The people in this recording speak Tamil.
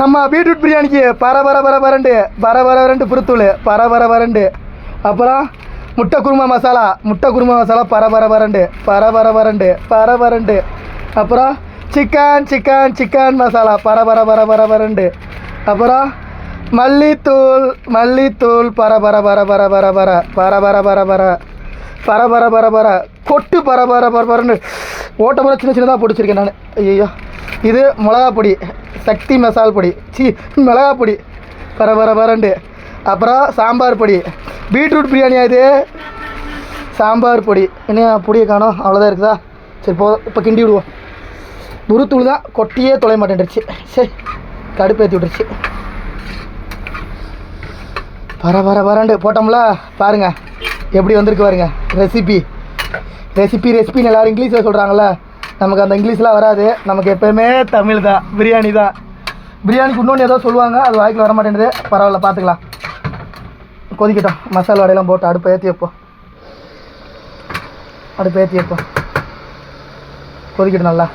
நம்ம பீட்ரூட் பிரியாணிக்கு பரபரண்டு புருத்தூள் பரபரண்டு. அப்புறம் முட்டை குருமா மசாலா பரபரண்டு. அப்புறம் சிக்கன் மசாலா பரபரண்டு. அப்புறம் மல்லித்தூள் பரபர கொட்டு பரபரன்னு ஓட்டப்பட சின்னதாக பிடிச்சிருக்கேன் நான். ஐயோ, இது மிளகா பொடி, சக்தி மசால் பொடி, மிளகா பொடி பரபரண்டு. அப்புறம் சாம்பார் பொடி. பீட்ரூட் பிரியாணியா இது? சாம்பார் பொடி. என்ன பொடியை காணோம், அவ்வளோதான் இருக்குதா? சரி இப்போ கிண்டி விடுவோம். முருத்தூள் தான் கொட்டியே தொலைய மாட்டேன்ருச்சு. சரி, கடுப்பேற்றி விட்டுருச்சு. பரபரண்டு போட்டோம்ல, பாருங்கள் எப்படி வந்திருக்கு பாருங்க. ரெசிபின்னு எல்லோரும் இங்கிலீஷில் சொல்கிறாங்களே, நமக்கு அந்த இங்கிலீஷ்லாம் வராது. நமக்கு எப்போயுமே தமிழ் தான். பிரியாணிக்கு இன்னொன்று ஏதோ சொல்லுவாங்க, அது வாய்க்கில் வர மாட்டேங்குது. பரவாயில்ல, பார்த்துக்கலாம். கொதிக்கட்டும். மசாலா வடையெல்லாம் போட்டு அடுப்பை ஏற்றி வைப்போம். கொதிக்கட்டும் நல்லா.